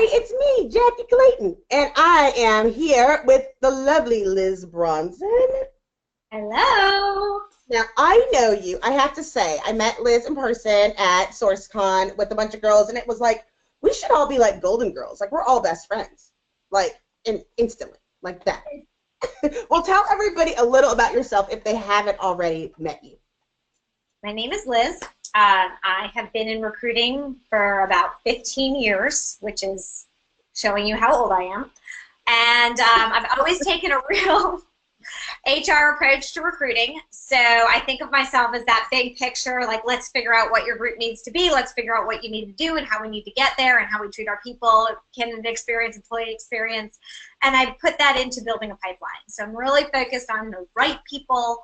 everybody, it's me, Jackie Clayton, and I am here with the lovely Liz Bronson. Hello. Now, I know you. I have to say, I met Liz in person at SourceCon with a bunch of girls, and it was like, we should all be like Golden Girls. Like, we're all best friends. Like, instantly, like that. Well, tell everybody a little about yourself if they haven't already met you. My name is Liz. I have been in recruiting for about 15 years, which is showing you how old I am. And I've always taken a real HR approach to recruiting. So I think of myself as that big picture, like let's figure out what your group needs to be, let's figure out what you need to do and how we need to get there and how we treat our people, candidate experience, employee experience. And I put that into building a pipeline. So I'm really focused on the right people,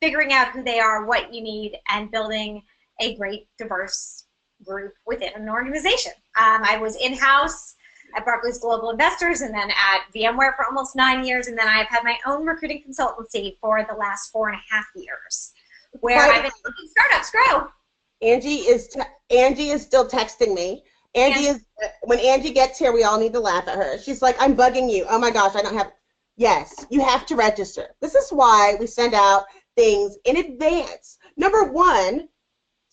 figuring out who they are, what you need, and building a great, diverse group within an organization. I was in-house at Barclays Global Investors and then at VMware for almost 9 years, and then I've had my own recruiting consultancy for the last 4.5 years, where I've been helping startups grow. Angie is still texting me. When Angie gets here, we all need to laugh at her. She's like, I'm bugging you. Oh my gosh, I don't have. Yes, you have to register. This is why we send out things in advance. Number one,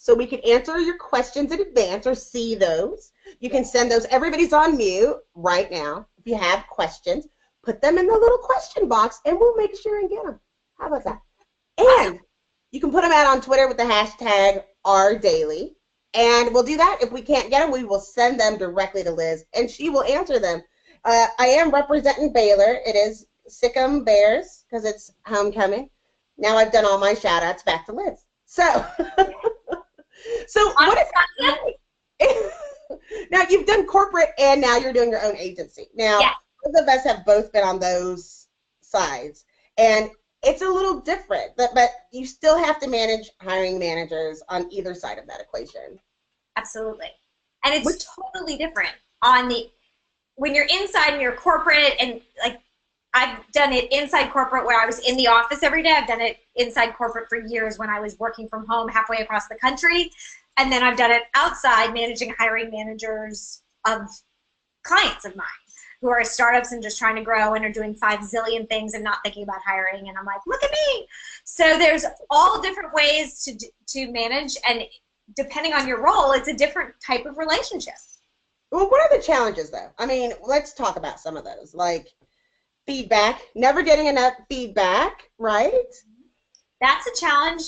so we can answer your questions in advance or see those. You can send those. Everybody's on mute right now. If you have questions, put them in the little question box, and we'll make sure and get them. How about that? And you can put them out on Twitter with the hashtag #RDaily, and we'll do that. If we can't get them, we will send them directly to Liz, and she will answer them. I am representing Baylor. It is Sikkim Bears because it's homecoming. Now I've done all my shout-outs. Back to Liz. So, what is that? Now, you've done corporate, and now you're doing your own agency. Now, both of us have both been on those sides, and it's a little different, but you still have to manage hiring managers on either side of that equation. Absolutely. And it's totally different when you're inside and you're corporate, and like I've done it inside corporate where I was in the office every day. I've done it inside corporate for years when I was working from home halfway across the country. And then I've done it outside managing hiring managers of clients of mine who are startups and just trying to grow and are doing 5 zillion things and not thinking about hiring. And I'm like, look at me. So there's all different ways to manage. And depending on your role, it's a different type of relationship. Well, what are the challenges, though? I mean, let's talk about some of those. Like feedback, never getting enough feedback, right? That's a challenge.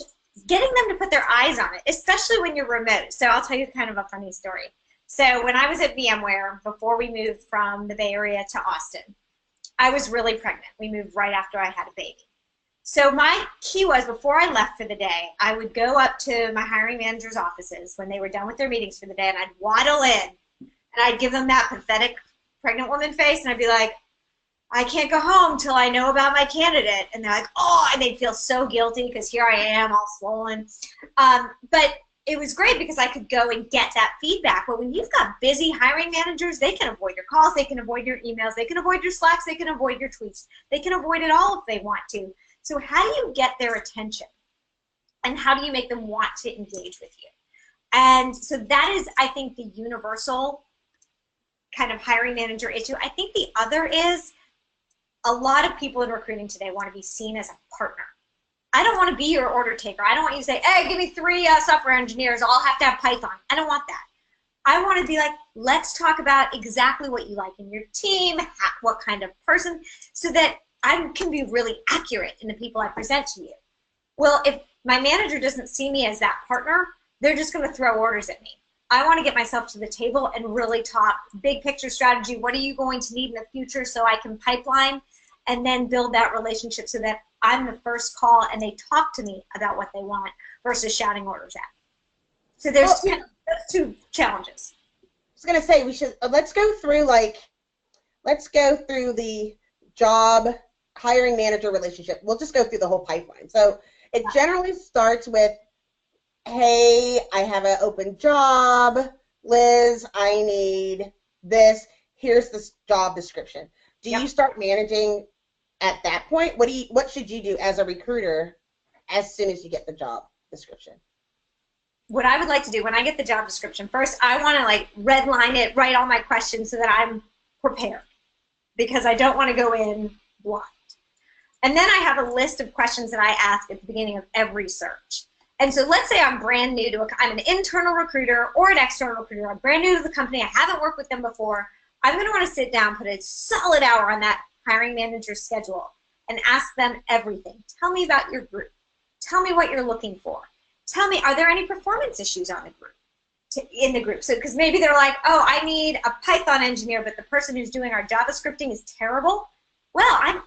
Getting them to put their eyes on it, especially when you're remote. So I'll tell you kind of a funny story. So when I was at VMware, before we moved from the Bay Area to Austin, I was really pregnant. We moved right after I had a baby. So my key was, before I left for the day, I would go up to my hiring manager's offices when they were done with their meetings for the day, and I'd waddle in, and I'd give them that pathetic pregnant woman face, and I'd be like, I can't go home till I know about my candidate. And they're like, oh, and they'd feel so guilty because here I am all swollen. But it was great because I could go and get that feedback. But when you've got busy hiring managers, they can avoid your calls, they can avoid your emails, they can avoid your Slacks, they can avoid your tweets. They can avoid it all if they want to. So how do you get their attention? And how do you make them want to engage with you? And so that is, I think, the universal kind of hiring manager issue. I think the other is, a lot of people in recruiting today want to be seen as a partner. I don't want to be your order taker. I don't want you to say, hey, give me 3 software engineers. I'll have to have Python. I don't want that. I want to be like, let's talk about exactly what you like in your team, what kind of person, so that I can be really accurate in the people I present to you. Well, if my manager doesn't see me as that partner, they're just going to throw orders at me. I want to get myself to the table and really talk big picture strategy. What are you going to need in the future so I can pipeline and then build that relationship so that I'm the first call and they talk to me about what they want versus shouting orders at me. So there's two challenges. I was going to say, we should, let's go through the job hiring manager relationship. We'll just go through the whole pipeline. So it generally starts with, hey, I have an open job, Liz, I need this, here's the job description. Do you start managing at that point? What should you do as a recruiter as soon as you get the job description? what I would like to do when I get the job description, first I want to like redline it, write all my questions so that I'm prepared, because I don't want to go in blind. And then I have a list of questions that I ask at the beginning of every search. And so let's say I'm brand new to I'm an internal recruiter or an external recruiter. I'm brand new to the company. I haven't worked with them before. I'm going to want to sit down, put a solid hour on that hiring manager's schedule and ask them everything. Tell me about your group. Tell me what you're looking for. Tell me, are there any performance issues on the group? In the group. So, because maybe they're like, oh, I need a Python engineer, but the person who's doing our JavaScripting is terrible. Well,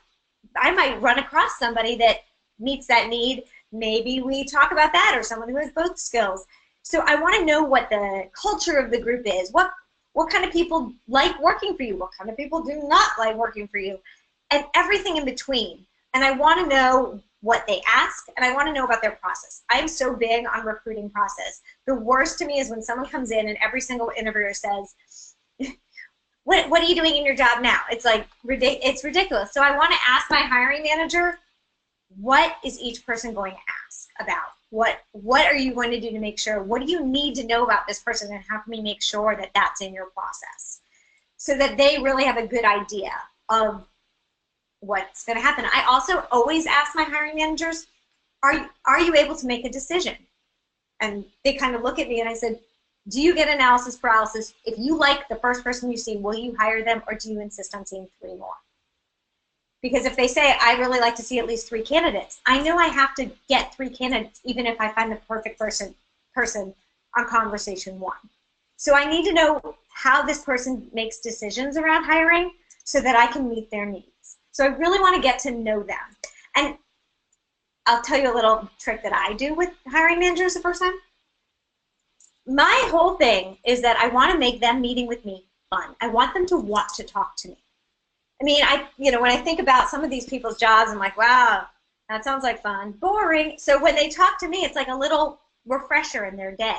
I might run across somebody that meets that need. Maybe we talk about that, or someone who has both skills. So I want to know what the culture of the group is. What kind of people like working for you? What kind of people do not like working for you? And everything in between. And I want to know what they ask, and I want to know about their process. I'm so big on recruiting process. The worst to me is when someone comes in and every single interviewer says, what are you doing in your job now? It's like, it's ridiculous. So I want to ask my hiring manager, what is each person going to ask about? What are you going to do to make sure? What do you need to know about this person, and how can we make sure that that's in your process, so that they really have a good idea of what's going to happen. I also always ask my hiring managers, are you able to make a decision? And they kind of look at me, and I said, do you get analysis paralysis? If you like the first person you see, will you hire them, or do you insist on seeing 3 more? Because if they say, I really like to see at least 3 candidates, I know I have to get 3 candidates even if I find the perfect person on conversation 1. So I need to know how this person makes decisions around hiring so that I can meet their needs. So I really want to get to know them. And I'll tell you a little trick that I do with hiring managers the first time. My whole thing is that I want to make them meeting with me fun. I want them to want to talk to me. I mean, when I think about some of these people's jobs, I'm like, wow, that sounds like fun. Boring. So when they talk to me, it's like a little refresher in their day.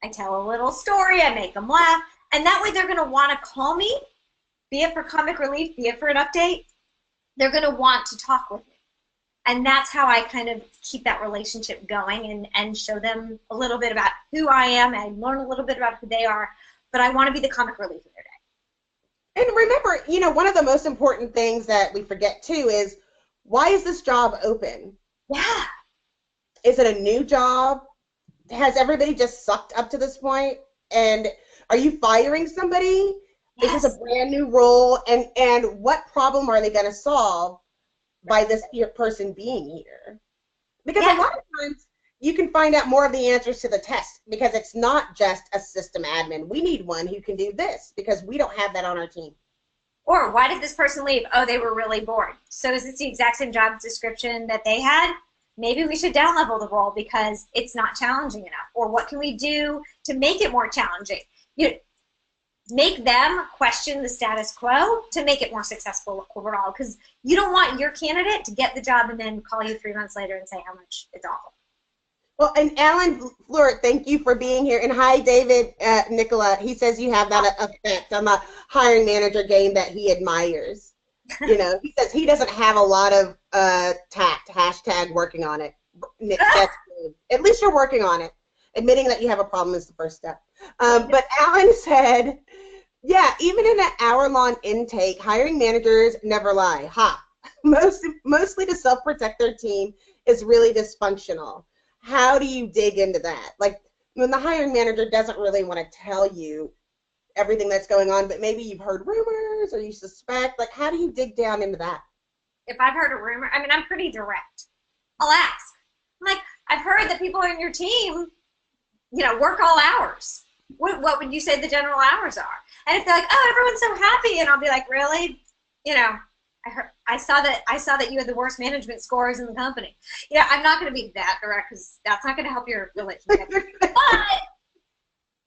I tell a little story, I make them laugh, and that way they're going to want to call me, be it for comic relief, be it for an update. They're going to want to talk with me. And that's how I kind of keep that relationship going and show them a little bit about who I am, and learn a little bit about who they are, but I want to be the comic relief in their day. And remember, one of the most important things that we forget too is, why is this job open? Yeah. Is it a new job? Has everybody just sucked up to this point? And are you firing somebody? Yes. Is this a brand new role? And what problem are they going to solve by this person being here? Because a lot of times you can find out more of the answers to the test, because it's not just a system admin. We need one who can do this, because we don't have that on our team. Or why did this person leave? Oh, they were really bored. So is this the exact same job description that they had? Maybe we should down level the role because it's not challenging enough. Or what can we do to make it more challenging? Make them question the status quo to make it more successful overall, because you don't want your candidate to get the job and then call you 3 months later and say how much it's awful. Well, and Alan Fleur, thank you for being here. And hi, David Nicola. He says you have that effect on the hiring manager game that he admires. He says he doesn't have a lot of tact, hashtag working on it. That's good. At least you're working on it. Admitting that you have a problem is the first step. But Alan said, yeah, even in an hour-long intake, hiring managers never lie. Ha! Mostly to self-protect their team is really dysfunctional. How do you dig into that? Like, when the hiring manager doesn't really want to tell you everything that's going on, but maybe you've heard rumors or you suspect, like, how do you dig down into that? If I've heard a rumor, I'm pretty direct. I'll ask. I'm like, I've heard that people in your team, work all hours. What would you say the general hours are? And if they're like, oh, everyone's so happy, and I'll be like, really? I saw that you had the worst management scores in the company. I'm not going to be that direct, because that's not going to help your relationship. But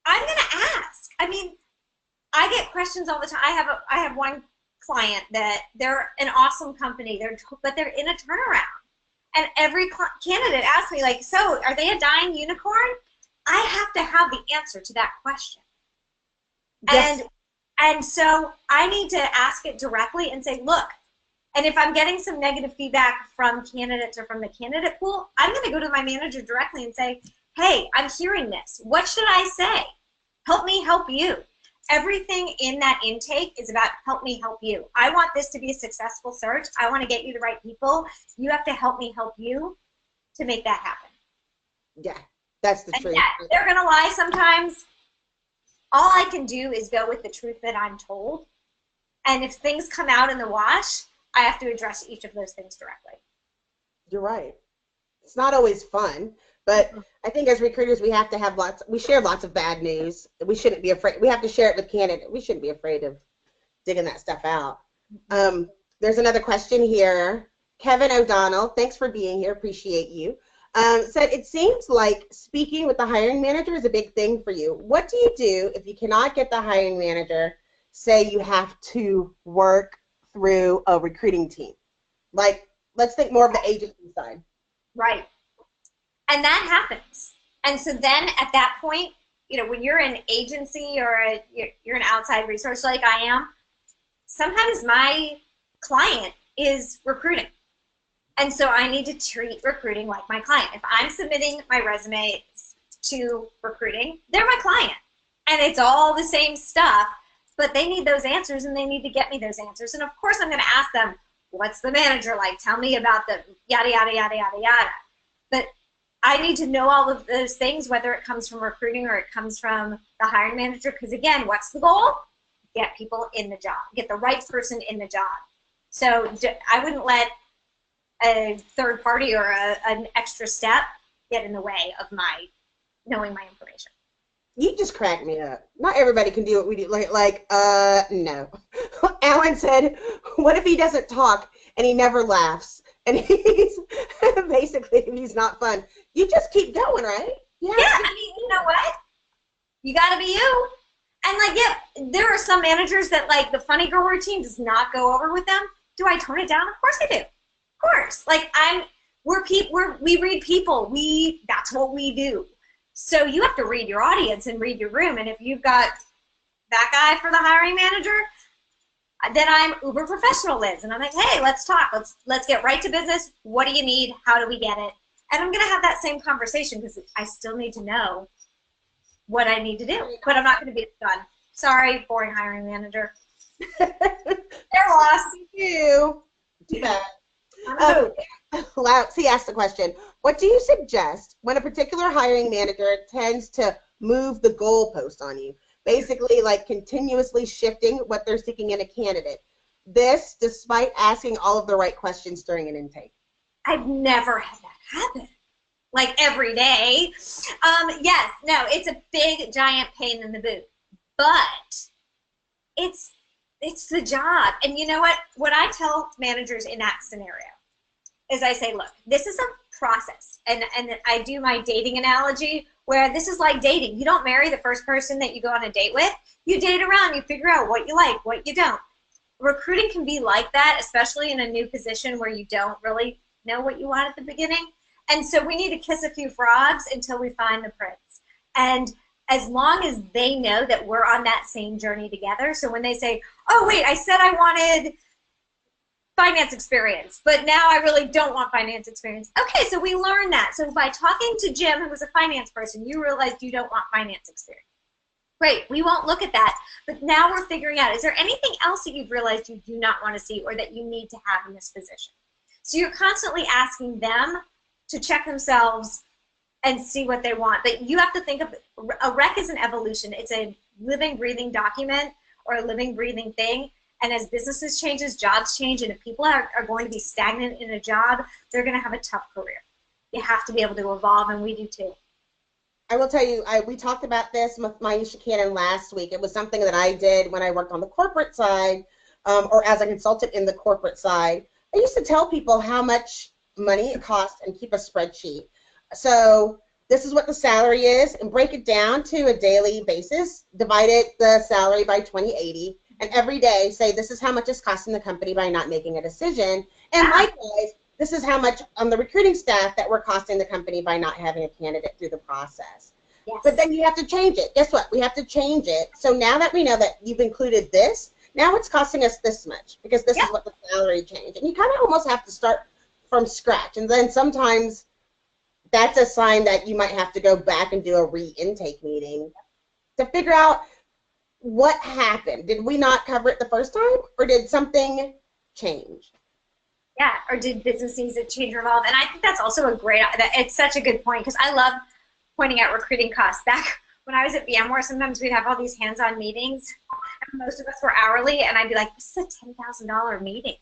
I'm going to ask. I get questions all the time. I have one client that they're an awesome company, but they're in a turnaround, and every candidate asks me, like, so are they a dying unicorn? I have to have the answer to that question. Yes. And so I need to ask it directly and say, look, and if I'm getting some negative feedback from candidates or from the candidate pool, I'm going to go to my manager directly and say, hey, I'm hearing this. What should I say? Help me help you. Everything in that intake is about help me help you. I want this to be a successful search. I want to get you the right people. You have to help me help you to make that happen. Yeah, that's the truth. Yeah, they're going to lie sometimes. All I can do is go with the truth that I'm told. And if things come out in the wash, I have to address each of those things directly. You're right. It's not always fun, but I think as recruiters we have to have we share lots of bad news. We shouldn't be afraid. We have to share it with candidates. We shouldn't be afraid of digging that stuff out. There's another question here. Kevin O'Donnell, thanks for being here. Appreciate you. Said, it seems like speaking with the hiring manager is a big thing for you. What do you do if you cannot get the hiring manager, say you have to work through a recruiting team? Like, let's think more of the agency side. Right. And that happens. And so then at that point, you know, when you're an agency or you're an outside resource like I am, sometimes my client is recruiting. And so I need to treat recruiting like my client. If I'm submitting my resume to recruiting, they're my client. And it's all the same stuff, but they need those answers and they need to get me those answers. And of course I'm going to ask them, what's the manager like? Tell me about the yada, yada, yada, yada, yada. But I need to know all of those things, whether it comes from recruiting or it comes from the hiring manager, because again, what's the goal? Get people in the job, get the right person in the job. So I wouldn't let a third party or an extra step get in the way of my knowing my information. You just cracked me up. Not everybody can do what we do. No. Alan said, what if he doesn't talk and he never laughs? And he's basically, he's not fun. You just keep going, right? Yeah, I mean, you know what? You got to be you. And like, yeah, there are some managers that like the funny girl routine does not go over with them. Do I tone it down? Of course I do. Of course. Like we read people. That's what we do. So you have to read your audience and read your room. And if you've got that guy for the hiring manager, then I'm uber professional, Liz. And I'm like, hey, let's talk. Let's get right to business. What do you need? How do we get it? And I'm going to have that same conversation because I still need to know what I need to do. But I'm not going to be done. Sorry, boring hiring manager. They're lost. Thank you. Too bad. He asked the question, what do you suggest when a particular hiring manager tends to move the goalpost on you? Basically, like continuously shifting what they're seeking in a candidate. This, despite asking all of the right questions during an intake. I've never had that happen. Like every day. Yes, no, it's a big, giant pain in the boot. But it's the job. And you know what? What I tell managers in that scenario is I say, look, this is a process. And I do my dating analogy where this is like dating. You don't marry the first person that you go on a date with. You date around. You figure out what you like, what you don't. Recruiting can be like that, especially in a new position where you don't really know what you want at the beginning. And so we need to kiss a few frogs until we find the prince. And as long as they know that we're on that same journey together, so when they say, oh, wait, I said I wanted finance experience, but now I really don't want finance experience. Okay, so we learned that. So by talking to Jim, who was a finance person, you realized you don't want finance experience. Great, we won't look at that, but now we're figuring out, is there anything else that you've realized you do not want to see or that you need to have in this position? So you're constantly asking them to check themselves and see what they want. But you have to think of a rec is an evolution. It's a living, breathing document or a living, breathing thing. And as businesses changes, jobs change, and if people are going to be stagnant in a job, they're going to have a tough career. You have to be able to evolve, and we do too. I will tell you, we talked about this with Maisha Cannon last week. It was something that I did when I worked on the corporate side or as a consultant in the corporate side. I used to tell people how much money it costs and keep a spreadsheet. So this is what the salary is, and break it down to a daily basis. Divide the salary by 20/80, and every day say this is how much it's costing the company by not making a decision. And likewise, this is how much on the recruiting staff that we're costing the company by not having a candidate through the process. Yes. But then you have to change it. Guess what? We have to change it. So now that we know that you've included this, now it's costing us this much because this is what the salary changed. And you kind of almost have to start from scratch. And then sometimes that's a sign that you might have to go back and do a re-intake meeting to figure out what happened. Did we not cover it the first time, or did something change? Yeah, or did business needs to change or evolve? And I think that's also it's such a good point, because I love pointing out recruiting costs. Back when I was at VMware, sometimes we'd have all these hands-on meetings, and most of us were hourly, and I'd be like, this is a $10,000 meeting.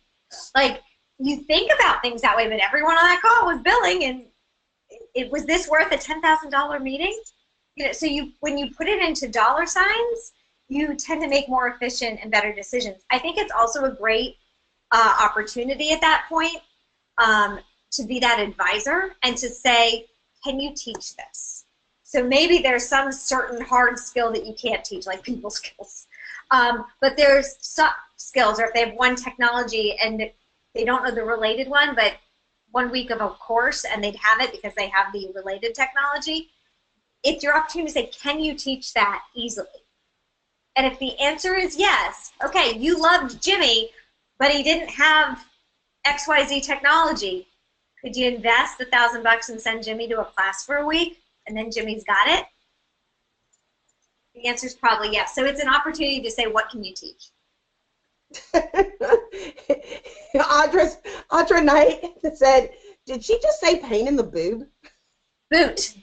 Like, you think about things that way, but everyone on that call was billing, and was this worth a $10,000 meeting? So when you put it into dollar signs, you tend to make more efficient and better decisions. I think it's also a great opportunity at that point to be that advisor and to say, can you teach this? So maybe there's some certain hard skill that you can't teach, like people skills. But there's soft skills, or if they have one technology and they don't know the related one, but 1 week of a course and they'd have it because they have the related technology, it's your opportunity to say, can you teach that easily? And if the answer is yes, okay, you loved Jimmy, but he didn't have XYZ technology. Could you invest $1,000 and send Jimmy to a class for a week, and then Jimmy's got it? The answer is probably yes. So it's an opportunity to say, what can you teach? Audra Knight said, did she just say pain in the boob? Boot.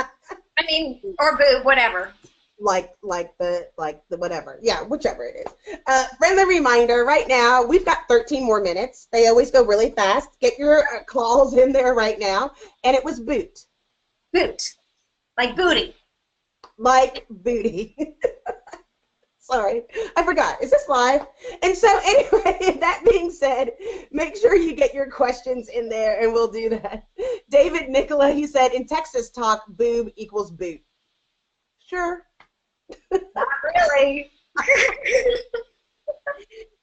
I mean, or boob, whatever. Like the whatever. Yeah, whichever it is. Friendly reminder, right now, we've got 13 more minutes. They always go really fast. Get your claws in there right now. And it was boot. Boot. Like booty. Like booty. Sorry, I forgot. Is this live? And so anyway, that being said, make sure you get your questions in there, and we'll do that. David Nicola, he said, in Texas talk, boob equals boot. Sure. Not really.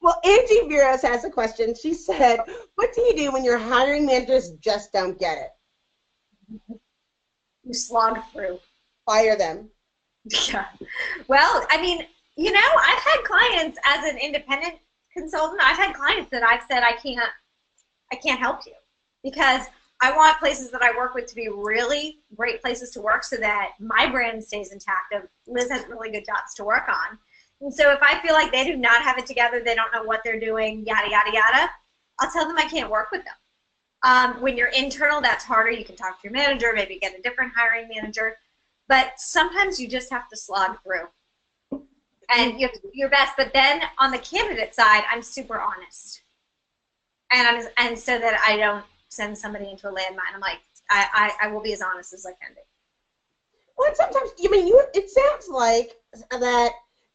Well, Angie Viras has a question. She said, what do you do when your hiring managers just don't get it? You slog through. Fire them. Yeah. Well, I mean, you know, I've had clients as an independent consultant. I've had clients that I've said, I can't help you, because I want places that I work with to be really great places to work, so that my brand stays intact of Liz has really good jobs to work on. And so if I feel like they do not have it together, they don't know what they're doing, yada, yada, yada, I'll tell them I can't work with them. When you're internal, that's harder. You can talk to your manager, maybe get a different hiring manager. But sometimes you just have to slog through. And you have to do your best. But then on the candidate side, I'm super honest. And so that I don't send somebody into a landmine. I'm like, I will be as honest as I can be. Well, and sometimes, it sounds like that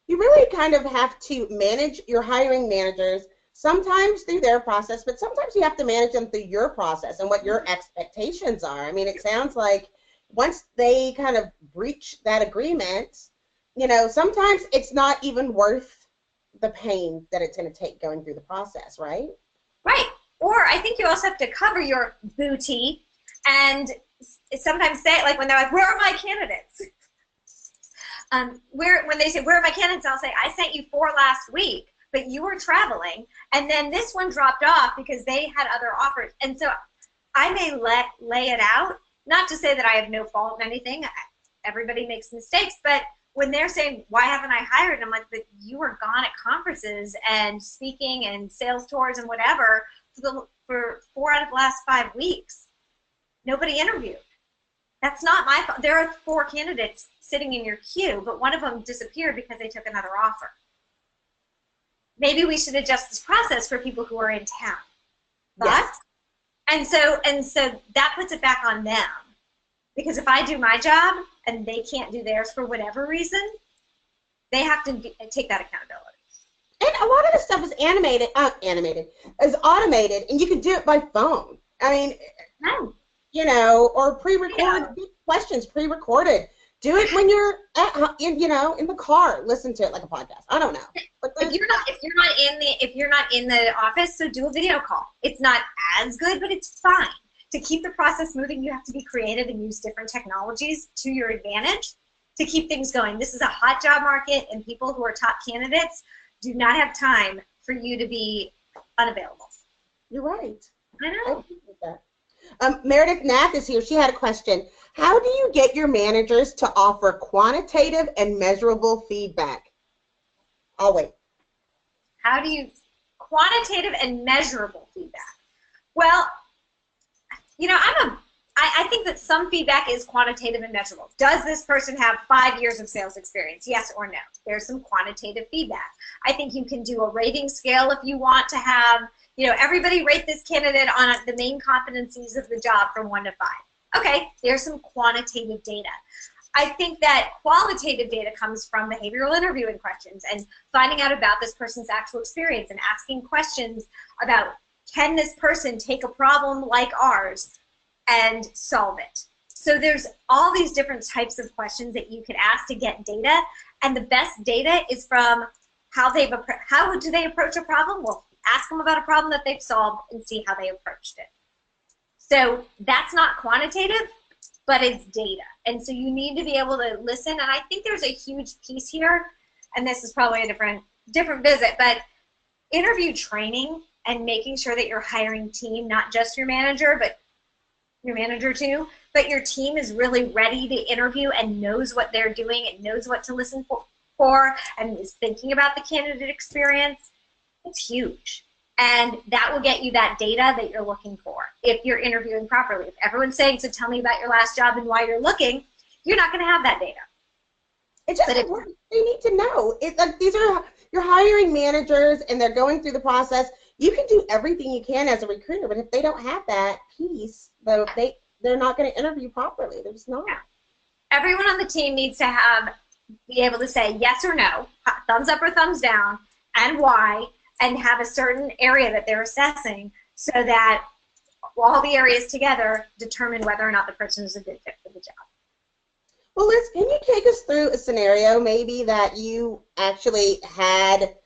you really kind of have to manage your hiring managers, sometimes through their process, but sometimes you have to manage them through your process and what your expectations are. I mean, it sounds like once they kind of breach that agreement, sometimes it's not even worth the pain that it's going to take going through the process, right? Right. Or I think you also have to cover your booty and sometimes say, like when they're like, where are my candidates? When they say, where are my candidates? I'll say, I sent you 4 last week, but you were traveling. And then this one dropped off because they had other offers. And so I may lay it out, not to say that I have no fault in anything. Everybody makes mistakes. But when they're saying, why haven't I hired? And I'm like, but you were gone at conferences and speaking and sales tours and whatever for 4 out of the last 5 weeks. Nobody interviewed. That's not my fault. There are 4 candidates sitting in your queue, but one of them disappeared because they took another offer. Maybe we should adjust this process for people who are in town. But, yes. And so that puts it back on them. Because if I do my job and they can't do theirs for whatever reason, they have to take that accountability. And a lot of this stuff is is automated, and you can do it by phone. I mean, or pre-recorded questions, pre-recorded. Do it when you're in the car. Listen to it like a podcast. I don't know. But if you're not in the office, so do a video call. It's not as good, but it's fine. To keep the process moving, you have to be creative and use different technologies to your advantage to keep things going. This is a hot job market, and people who are top candidates do not have time for you to be unavailable. You're right. I know. I agree with that. Meredith Nath is here. She had a question. How do you get your managers to offer quantitative and measurable feedback? I'll wait. How do you quantitative and measurable feedback? Well, you know, I think that some feedback is quantitative and measurable. Does this person have 5 years of sales experience? Yes or no? There's some quantitative feedback. I think you can do a rating scale if you want to have, you know, everybody rate this candidate on the main competencies of the job from 1 to 5. Okay, there's some quantitative data. I think that qualitative data comes from behavioral interviewing questions and finding out about this person's actual experience and asking questions about, can this person take a problem like ours and solve it? So there's all these different types of questions that you could ask to get data, and the best data is from how do they approach a problem? Well, ask them about a problem that they've solved and see how they approached it. So that's not quantitative, but it's data. And so you need to be able to listen, and I think there's a huge piece here, and this is probably a different visit, but interview training and making sure that your hiring team, not just your manager, but your manager too, but your team is really ready to interview and knows what they're doing and knows what to listen for and is thinking about the candidate experience. It's huge. And that will get you that data that you're looking for if you're interviewing properly. If everyone's saying, so tell me about your last job and why you're looking, you're not going to have that data. It's just they need to know. It's like these are your hiring managers and they're going through the process. You can do everything you can as a recruiter, but if they don't have that piece, though, they're not going to interview properly. They're just not. Everyone on the team needs to be able to say yes or no, thumbs up or thumbs down, and why, and have a certain area that they're assessing so that all the areas together determine whether or not the person is a good fit for the job. Well, Liz, can you take us through a scenario maybe that you actually had,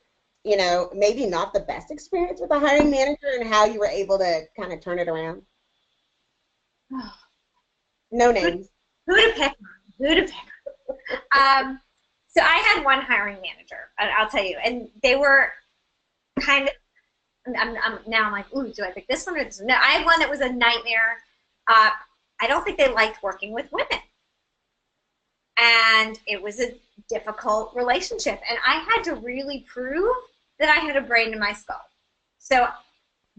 you know, maybe not the best experience with a hiring manager and how you were able to kind of turn it around? No names. Who to pick? Who to pick? So I had one hiring manager, I'll tell you, and they were kind of, now I'm like, ooh, do I pick this one or this one? No, I had one that was a nightmare. I don't think they liked working with women. And it was a difficult relationship. And I had to really prove that I had a brain in my skull. So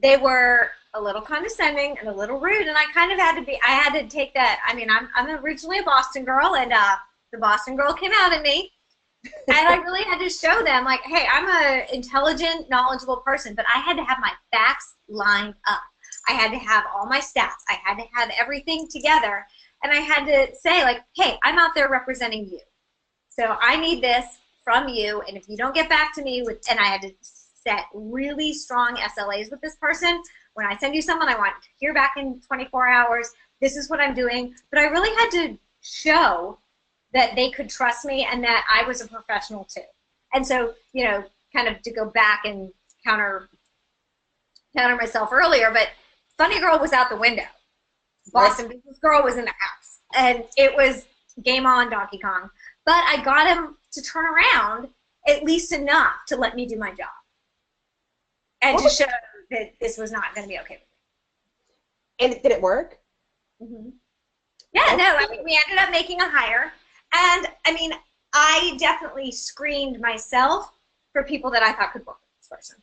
they were a little condescending and a little rude, and I kind of had to take that. I mean, I'm originally a Boston girl, and the Boston girl came out in me. And I really had to show them, like, hey, I'm an intelligent, knowledgeable person, but I had to have my facts lined up. I had to have all my stats. I had to have everything together. And I had to say, like, hey, I'm out there representing you. So I need this from you, and if you don't get back to me with, and I had to set really strong SLAs with this person. When I send you someone, I want to hear back in 24 hours. This is what I'm doing. But I really had to show that they could trust me and that I was a professional too. And so, you know, kind of to go back and counter myself earlier, but Funny Girl was out the window. Boston Business Girl was in the house. And it was game on, Donkey Kong. But I got him to turn around at least enough to let me do my job. And to show that this was not going to be okay with me. And did it work? Mm-hmm. Yeah, no, I mean, we ended up making a hire. And, I mean, I definitely screened myself for people that I thought could work with this person.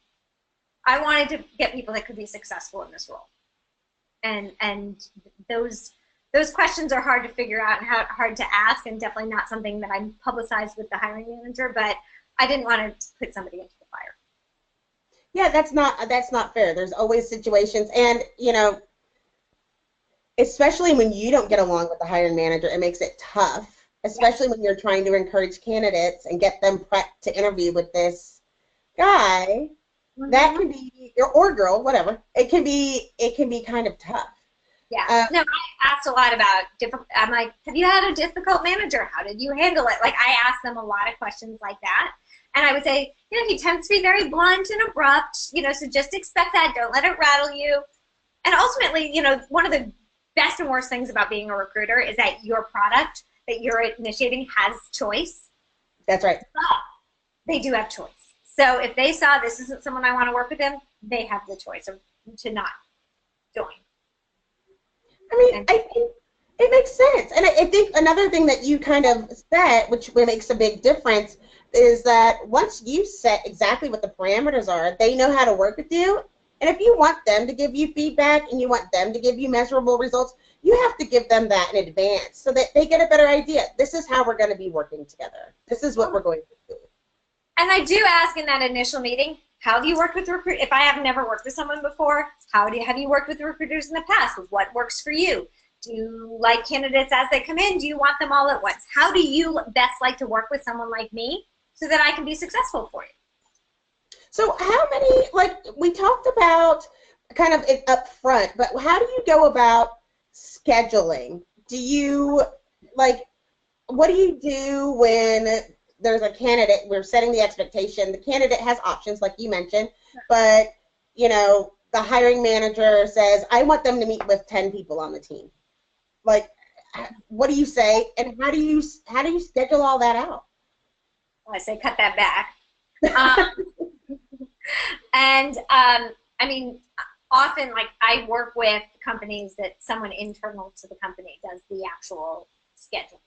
I wanted to get people that could be successful in this role. And those questions are hard to figure out and hard to ask, and definitely not something that I publicized with the hiring manager, but I didn't want to put somebody into the fire. Yeah, that's not fair. There's always situations, and, you know, especially when you don't get along with the hiring manager, it makes it tough, especially when you're trying to encourage candidates and get them prepped to interview with this guy. Mm-hmm. That can be, or girl, whatever. It can be kind of tough. Yeah. No, I asked a lot about I'm like, have you had a difficult manager? How did you handle it? Like, I asked them a lot of questions like that. And I would say, you know, he tends to be very blunt and abrupt, you know, so just expect that. Don't let it rattle you. And ultimately, you know, one of the best and worst things about being a recruiter is that your product that you're initiating has choice. That's right. But they do have choice. So if they saw this isn't someone I want to work with them, they have the choice to not join. I mean, I think it makes sense. And I think another thing that you kind of said, which makes a big difference, is that once you set exactly what the parameters are, they know how to work with you. And if you want them to give you feedback and you want them to give you measurable results, you have to give them that in advance so that they get a better idea. This is how we're going to be working together. This is what we're going to do. And I do ask in that initial meeting, how have you worked with recruiters? If I have never worked with someone before, have you worked with recruiters in the past? What works for you? Do you like candidates as they come in? Do you want them all at once? How do you best like to work with someone like me so that I can be successful for you? So how many, like we talked about kind of it up front, but how do you go about scheduling? Do you, like, what do you do when there's a candidate, we're setting the expectation, the candidate has options like you mentioned, but, you know, the hiring manager says, I want them to meet with 10 people on the team. Like, what do you say, and how do you schedule all that out? Well, I say cut that back. I mean, often, like, I work with companies that someone internal to the company does the actual schedule.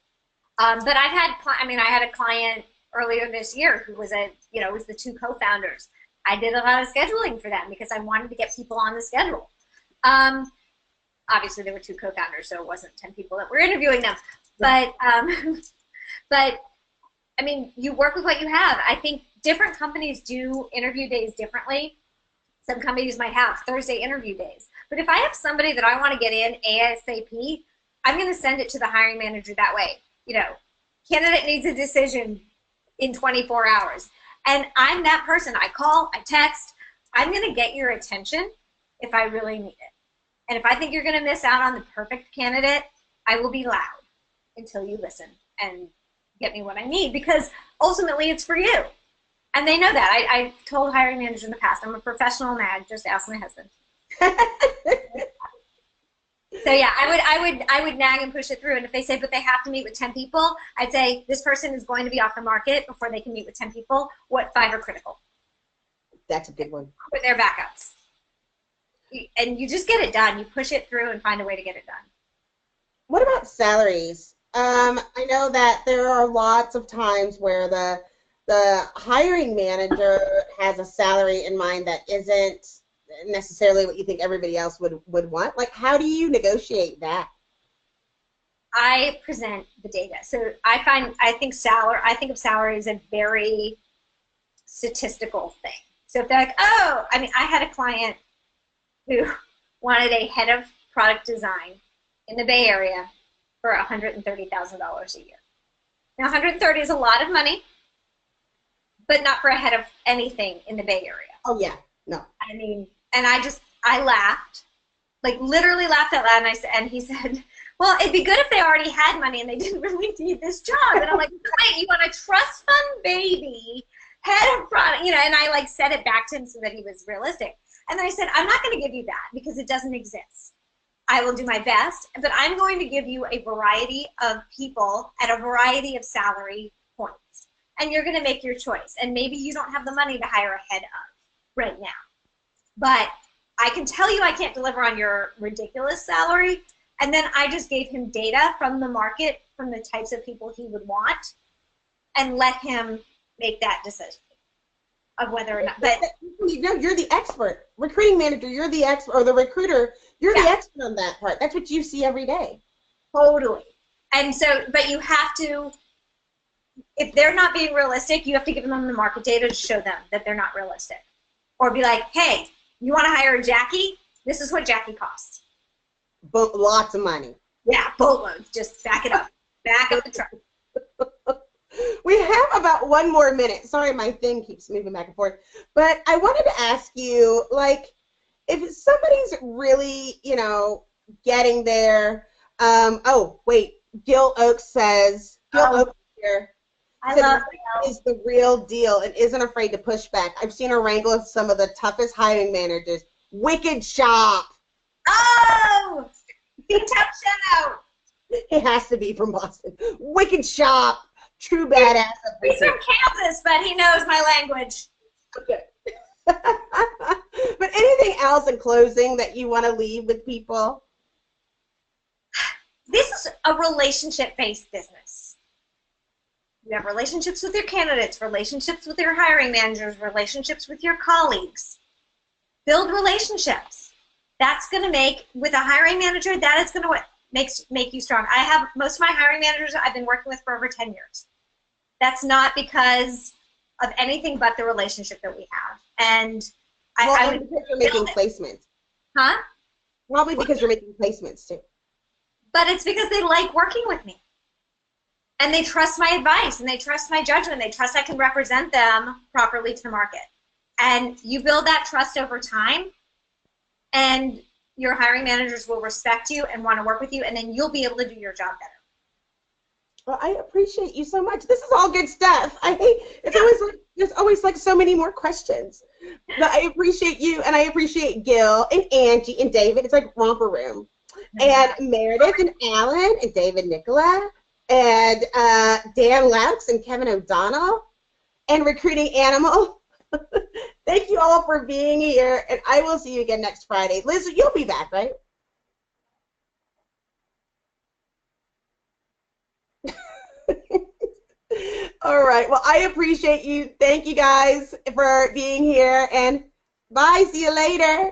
But I had a client earlier this year who was it was the two co-founders. I did a lot of scheduling for them because I wanted to get people on the schedule. Obviously, there were two co-founders, so it wasn't 10 people that were interviewing them. But I mean, you work with what you have. I think different companies do interview days differently. Some companies might have Thursday interview days. But if I have somebody that I want to get in ASAP, I'm going to send it to the hiring manager that way. You know, candidate needs a decision in 24 hours. And I'm that person. I call, I text. I'm going to get your attention if I really need it. And if I think you're going to miss out on the perfect candidate, I will be loud until you listen and get me what I need, because ultimately it's for you. And they know that. I told hiring managers in the past, I'm a professional nag, just ask my husband. So yeah, I would nag and push it through. And if they say, but they have to meet with 10 people, I'd say this person is going to be off the market before they can meet with 10 people. What 5 are critical? That's a good one. With their backups. And you just get it done. You push it through and find a way to get it done. What about salaries? I know that there are lots of times where the hiring manager has a salary in mind that isn't necessarily what you think everybody else would want. Like, how do you negotiate that? I present the data. So I think of salary as a very statistical thing. So if they're like, oh, I mean, I had a client who wanted a head of product design in the Bay Area for $130,000 a year. Now, $130,000 is a lot of money, but not for a head of anything in the Bay Area. Oh yeah, no. I mean, and I laughed, like literally laughed out loud, and he said, well, it'd be good if they already had money and they didn't really need this job. And I'm like, great, you want a trust fund baby, head of product, and I like said it back to him so that he was realistic. And then I said, I'm not going to give you that because it doesn't exist. I will do my best, but I'm going to give you a variety of people at a variety of salary points. And you're going to make your choice. And maybe you don't have the money to hire a head of right now. But I can tell you I can't deliver on your ridiculous salary. And then I just gave him data from the market, from the types of people he would want, and let him make that decision of whether or not. But you're the expert. Recruiting manager, you're the expert, or the recruiter, you're the expert on that part. That's what you see every day. Totally. And so, but you have to, if they're not being realistic, you have to give them the market data to show them that they're not realistic. Or be like, hey, you want to hire a Jackie? This is what Jackie costs. Lots of money. Yeah, boatloads. Just back it up. Back up the truck. We have about 1 more minute. Sorry, my thing keeps moving back and forth. But I wanted to ask you, like, if somebody's really, getting there. Oh, wait. Gil Oaks says, Oaks here. I love Gil is the real deal and isn't afraid to push back. I've seen her wrangle with some of the toughest hiring managers. Wicked shop. Oh! Tough shout out. It has to be from Boston. Wicked shop. True badass. He's from Kansas, but he knows my language. Okay. But anything else in closing that you want to leave with people? this is a relationship-based business. You have relationships with your candidates, relationships with your hiring managers, relationships with your colleagues. Build relationships. That's going to make, with a hiring manager, that is going to make you strong. I have most of my hiring managers I've been working with for over 10 years. That's not because of anything but the relationship that we have. And I would because you're making placements. Huh? Probably because you're making placements too. But it's because they like working with me. And they trust my advice, and they trust my judgment. They trust I can represent them properly to the market. And you build that trust over time, and your hiring managers will respect you and want to work with you, and then you'll be able to do your job better. Well, I appreciate you so much. This is all good stuff. There's always like so many more questions. But I appreciate you, and I appreciate Gil and Angie and David. It's like romper room. And Meredith and Alan and David Nicola and Dan Laux and Kevin O'Donnell and Recruiting Animal. Thank you all for being here, and I will see you again next Friday. Liz, you'll be back, right? All right. Well, I appreciate you. Thank you guys for being here, and bye. See you later.